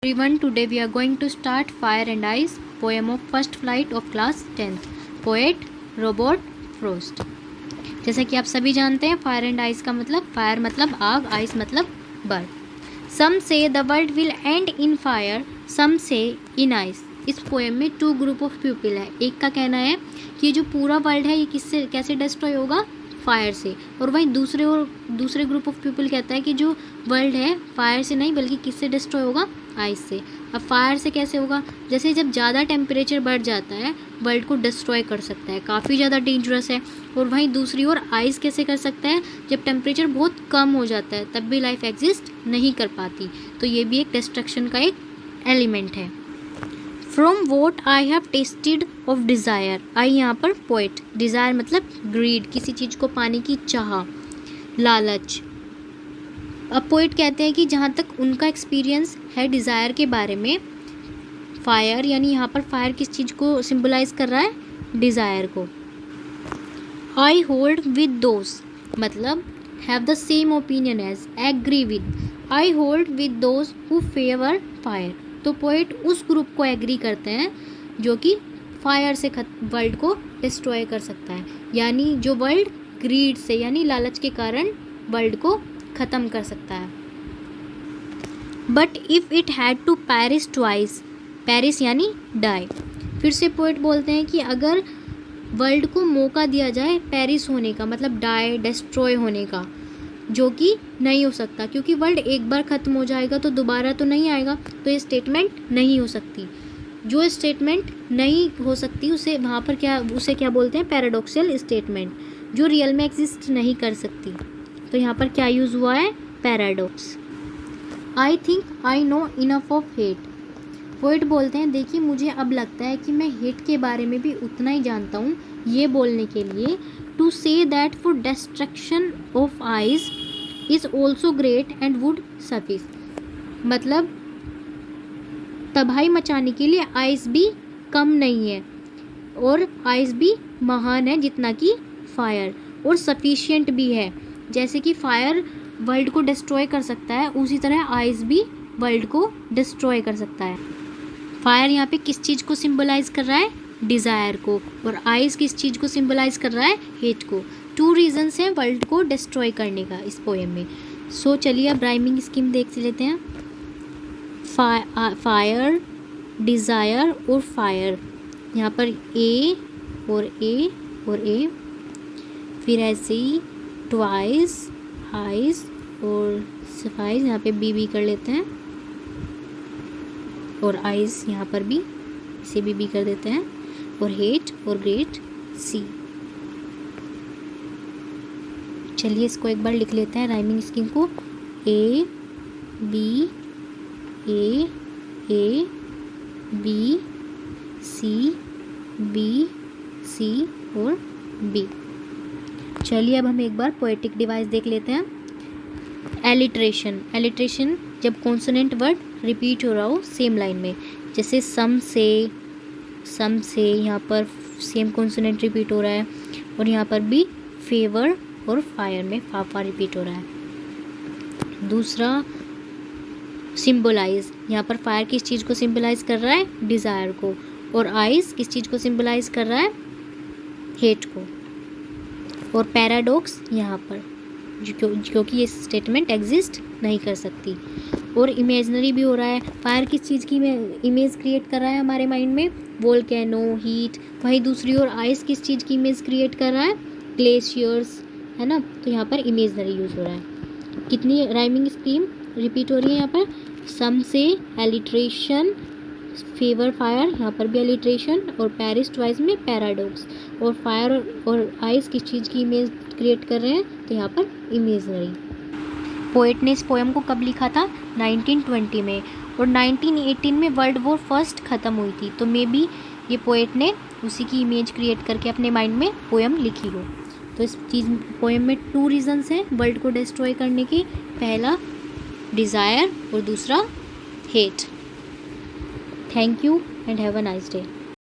Everyone, today we are going to start Fire and Ice, poem of first flight of class 10th, poet Robert Frost। जैसा कि आप सभी जानते हैं, fire and ice का मतलब फायर मतलब आग, आइस मतलब बर्फ। Some say the world will end in fire, some say in ice. इस पोएम में टू ग्रुप ऑफ पीपल है। एक का कहना है कि ये जो पूरा वर्ल्ड है ये किससे कैसे डिस्ट्रॉय होगा, फायर से। और वहीं दूसरे ग्रुप ऑफ पीपल कहता है कि जो वर्ल्ड है फायर से नहीं बल्कि किससे डिस्ट्रॉय होगा, आइस से। अब फायर से कैसे होगा, जैसे जब ज़्यादा टेम्परेचर बढ़ जाता है वर्ल्ड को डिस्ट्रॉय कर सकता है, काफ़ी ज़्यादा डेंजरस है। और वहीं दूसरी ओर आइस कैसे कर सकता है, जब टेम्परेचर बहुत कम हो जाता है तब भी लाइफ एग्जिस्ट नहीं कर पाती। तो ये भी एक डिस्ट्रक्शन का एक एलिमेंट है। From what I have tasted of desire, I यहाँ पर पोइट, डिज़ायर मतलब ग्रीड, किसी चीज़ को पाने की चाह, लालच। अब पोइट कहते हैं कि जहाँ तक उनका एक्सपीरियंस है डिज़ायर के बारे में, फायर यानी यहाँ पर फायर किस चीज़ को सिंबलाइज कर रहा है, डिज़ायर को। आई होल्ड विद दोज मतलब have the same opinion as, agree with. I hold with those who favour fire, तो पोइट उस ग्रुप को एग्री करते हैं जो कि फायर से वर्ल्ड को डिस्ट्रॉय कर सकता है, यानी जो वर्ल्ड ग्रीड से यानी लालच के कारण वर्ल्ड को ख़त्म कर सकता है। But if it had to perish twice, perish यानी डाई। फिर से पोइट बोलते हैं कि अगर वर्ल्ड को मौका दिया जाए पेरिश होने का मतलब डाई, डिस्ट्रॉय होने का, जो कि नहीं हो सकता क्योंकि वर्ल्ड एक बार ख़त्म हो जाएगा तो दोबारा तो नहीं आएगा, तो ये स्टेटमेंट नहीं हो सकती। जो स्टेटमेंट नहीं हो सकती उसे वहाँ पर क्या बोलते हैं, पैराडॉक्सल स्टेटमेंट, जो रियल में एग्जिस्ट नहीं कर सकती। तो यहाँ पर क्या यूज़ हुआ है, paradox. I think I know enough of hate, poet बोलते हैं देखिए मुझे अब लगता है कि मैं हेट के बारे में भी उतना ही जानता हूँ ये बोलने के लिए, to say that for destruction of ice is also great and would suffice, मतलब तबाही मचाने के लिए आइस भी कम नहीं है और आइस भी महान है जितना कि फायर, और सफिशिएंट भी है। जैसे कि फायर वर्ल्ड को डिस्ट्रॉय कर सकता है उसी तरह आइस भी वर्ल्ड को डिस्ट्रॉय कर सकता है। फायर यहाँ पे किस चीज़ को सिंबलाइज कर रहा है, डिज़ायर को, और आइस किस चीज़ को सिंबलाइज कर रहा है, हेट को। टू रीजंस हैं वर्ल्ड को डिस्ट्रॉय करने का इस पोएम में। सो चलिए अब राइमिंग स्कीम देख लेते हैं। फायर, डिज़ायर और फायर, यहाँ पर ए और ए और ए, फिर ऐसे ही ट्वाइस, आइस और सफाइस, यहाँ पे बी कर लेते हैं, और आइस यहाँ पर भी इसे बी कर देते हैं, और हेट और ग्रेट सी। चलिए इसको एक बार लिख लेते हैं राइमिंग स्कीम को। ए बी सी और बी। चलिए अब हम एक बार पोएटिक डिवाइस देख लेते हैं। एलिट्रेशन, एलिट्रेशन जब कॉन्सोनेंट वर्ड रिपीट हो रहा हो सेम लाइन में, जैसे सम से यहाँ पर सेम कॉन्सोनेंट रिपीट हो रहा है, और यहाँ पर भी फेवर और फायर में फाफा रिपीट हो रहा है। दूसरा सिंबलाइज, यहाँ पर फायर किस चीज़ को सिंबलाइज कर रहा है, डिज़ायर को, और आइस किस चीज़ को सिंबलाइज कर रहा है, हेट को। और पैराडॉक्स यहाँ पर क्योंकि ये स्टेटमेंट एग्जिस्ट नहीं कर सकती। और इमेजनरी भी हो रहा है, फायर किस चीज़ की इमेज क्रिएट कर रहा है हमारे माइंड में, वोल्केनो, हीट। वहीं दूसरी ओर आइस किस चीज़ की इमेज क्रिएट कर रहा है, ग्लेशियर्स, है ना। तो यहाँ पर इमेजनरी यूज़ हो रहा है। कितनी राइमिंग स्कीम रिपीट हो रही है यहाँ पर, सम से एलिट्रेशन, फेवर फायर, यहाँ पर भी एलिट्रेशन, और पेरिश ट्वाइस में पैराडॉक्स, और फायर और आइस किस चीज़ की इमेज क्रिएट कर रहे हैं, तो यहाँ पर इमेजनरी। पोएट ने इस पोएम को कब लिखा था, 1920 में, और 1918 में वर्ल्ड वॉर फर्स्ट ख़त्म हुई थी, तो मे बी ये पोएट ने उसी की इमेज क्रिएट करके अपने माइंड में पोएम लिखी हो। तो इस पोएम में टू रीजंस हैं वर्ल्ड को डिस्ट्रॉय करने के, पहला डिज़ायर और दूसरा hate. Thank you and have a nice day.